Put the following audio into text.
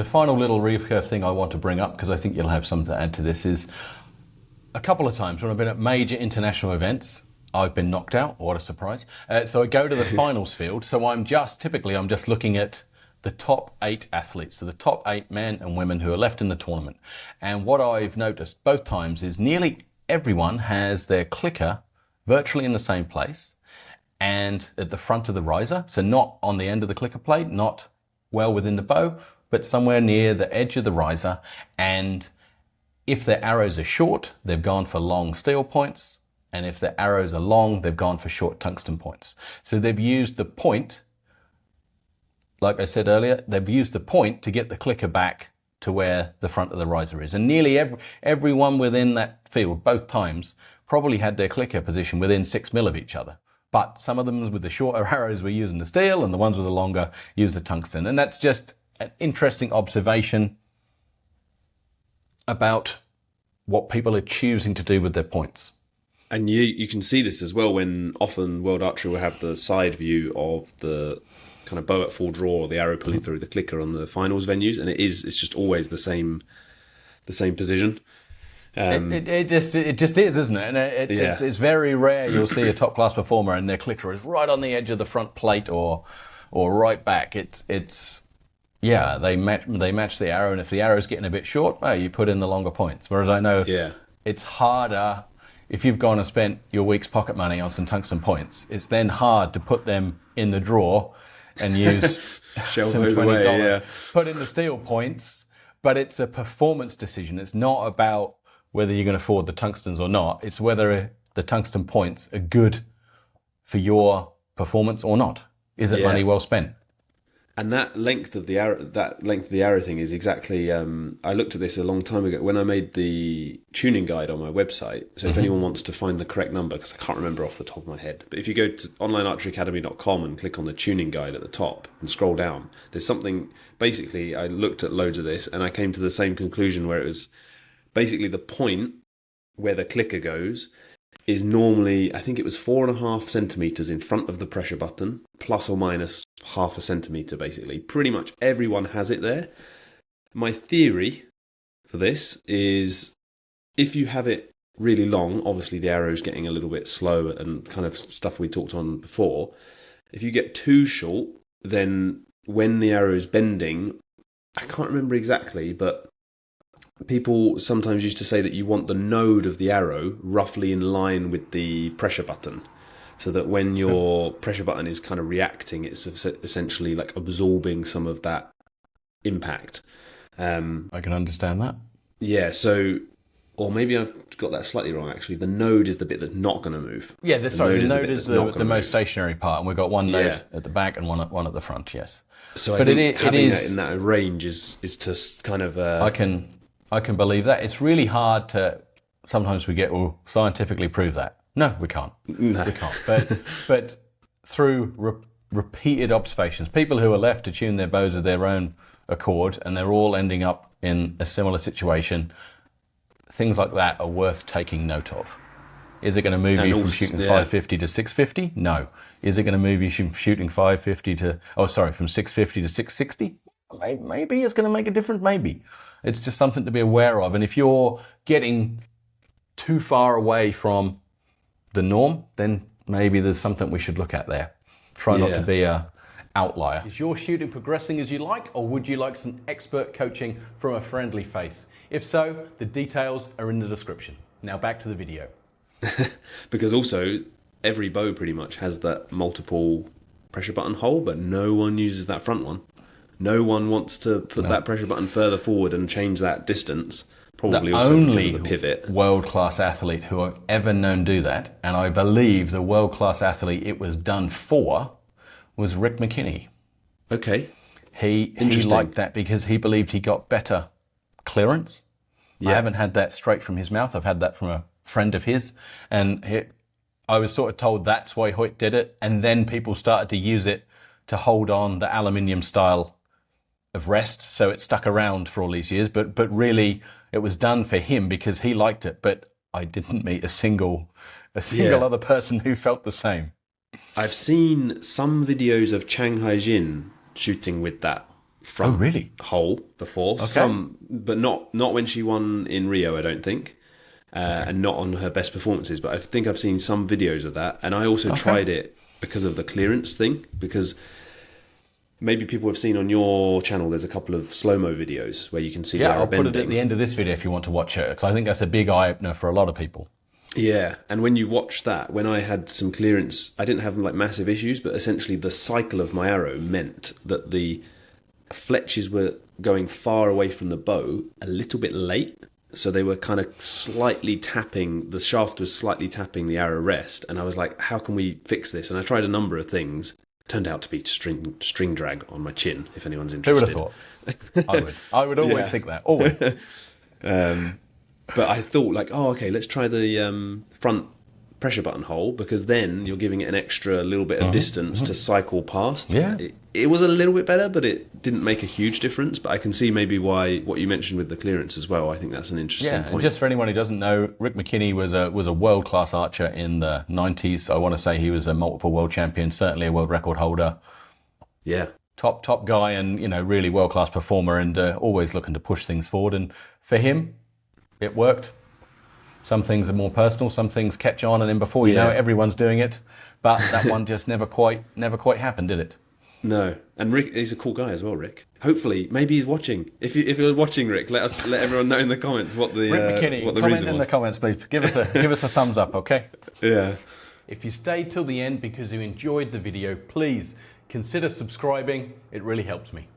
the final little recurve thing I want to bring up, because I think you'll have something to add to this, is a couple of times when I've been at major international events, I've been knocked out. What a surprise. So I go to the finals field. So I'm just looking at the top 8 athletes, so the top 8 men and women who are left in the tournament. And what I've noticed both times is nearly everyone has their clicker virtually in the same place and at the front of the riser. So not on the end of the clicker plate, not well within the bow, but somewhere near the edge of the riser. And if their arrows are short, they've gone for long steel points. And if their arrows are long, they've gone for short tungsten points. So they've used the point, like I said earlier, they've used the point to get the clicker back to where the front of the riser is. And nearly everyone within that field, both times, probably had their clicker position within 6 mil of each other. But some of them with the shorter arrows were using the steel, and the ones with the longer used the tungsten. And that's just an interesting observation about what people are choosing to do with their points. And you can see this as well when often World Archery will have the side view of the kind of bow at full draw or the arrow pulling through the clicker on the finals venues, and it's just always the same position. It just is, isn't it? And it's very rare you'll see a top class performer and their clicker is right on the edge of the front plate or right back. They match the arrow, and if the arrow's getting a bit short, you put in the longer points. Whereas I know it's harder if you've gone and spent your week's pocket money on some tungsten points. It's then hard to put them in the drawer and use shelve some those $20, away, put in the steel points. But it's a performance decision. It's not about whether you're going to afford the tungstens or not. It's whether the tungsten points are good for your performance or not. Is it money well spent? And that length of the arrow thing is exactly. I looked at this a long time ago when I made the tuning guide on my website. So if anyone wants to find the correct number, because I can't remember off the top of my head, but if you go to onlinearcheryacademy.com and click on the tuning guide at the top and scroll down, there's something. Basically, I looked at loads of this and I came to the same conclusion where it was basically the point where the clicker goes is normally, I think it was 4.5 centimeters in front of the pressure button, plus or minus 0.5 centimeter, basically. Pretty much everyone has it there. My theory for this is if you have it really long, obviously the arrow's getting a little bit slow and kind of stuff we talked on before. If you get too short, then when the arrow is bending, I can't remember exactly, but people sometimes used to say that you want the node of the arrow roughly in line with the pressure button, so that when your pressure button is kind of reacting, it's essentially like absorbing some of that impact. I can understand that. Yeah, so, or maybe I've got that slightly wrong, actually. The node is the bit that's not going to move. Yeah, the node is the most stationary part, and we've got one node at the back and one at the front, yes. So I think having that in that range is to kind of... I can believe that. It's really hard to, sometimes we get, scientifically prove that. No, we can't. No. We can't. But through repeated observations, people who are left to tune their bows of their own accord, and they're all ending up in a similar situation, things like that are worth taking note of. Is it going to move you from shooting 550 to 650? No. Is it going to move you from shooting from 650 to 660? Maybe it's going to make a difference. Maybe. It's just something to be aware of. And if you're getting too far away from the norm, then maybe there's something we should look at there. Try not to be a outlier. Is your shooting progressing as you like, or would you like some expert coaching from a friendly face? If so, the details are in the description. Now back to the video. Because also, every bow pretty much has that multiple pressure button hole, but no one uses that front one. No one wants to put that pressure button further forward and change that distance. Probably also because of the pivot. World-class athlete who I've ever known do that, and I believe the world-class athlete it was done for was Rick McKinney. Okay. He liked that because he believed he got better clearance. I haven't had that straight from his mouth. I've had that from a friend of his, and I was sort of told that's why Hoyt did it, and then people started to use it to hold on the aluminium style of rest, so it stuck around for all these years, but really it was done for him because he liked it. But I didn't meet a single other person who felt the same. I've seen some videos of Chang Haijin shooting with that front really? hole before. Some, but not when she won in Rio, I don't think. And not on her best performances, but I think I've seen some videos of that. And I also tried it because of the clearance thing, because maybe people have seen on your channel, there's a couple of slow-mo videos where you can see the arrow I'll put bending. it at the end of this video if you want to watch it, because I think that's a big eye-opener for a lot of people. Yeah, and when you watch that, when I had some clearance, I didn't have like massive issues, but essentially the cycle of my arrow meant that the fletches were going far away from the bow a little bit late. So they were kind of slightly tapping, the shaft was slightly tapping the arrow rest. And I was like, how can we fix this? And I tried a number of things. Turned out to be string drag on my chin, if anyone's interested. Who would have thought? I would always think that, always. But I thought like, oh, okay, let's try the front pressure button hole, because then you're giving it an extra little bit of distance to cycle past. Yeah. It was a little bit better, but it didn't make a huge difference. But I can see maybe why, what you mentioned with the clearance as well. I think that's an interesting point. And just for anyone who doesn't know, Rick McKinney was a world-class archer in the 90s. I want to say he was a multiple world champion, certainly a world record holder. Yeah. Top guy, and really world-class performer, and always looking to push things forward. And for him, it worked. Some things are more personal, some things catch on, and then before you know it, everyone's doing it. But that one just never quite happened, did it? No. And Rick, he's a cool guy as well, Rick. Hopefully, maybe he's watching. If you're watching, Rick, let everyone know in the comments what the Rick McKinney, what the comment reason was. in the comments, please. Give us a thumbs up, okay? Yeah. If you stayed till the end because you enjoyed the video, please consider subscribing. It really helps me.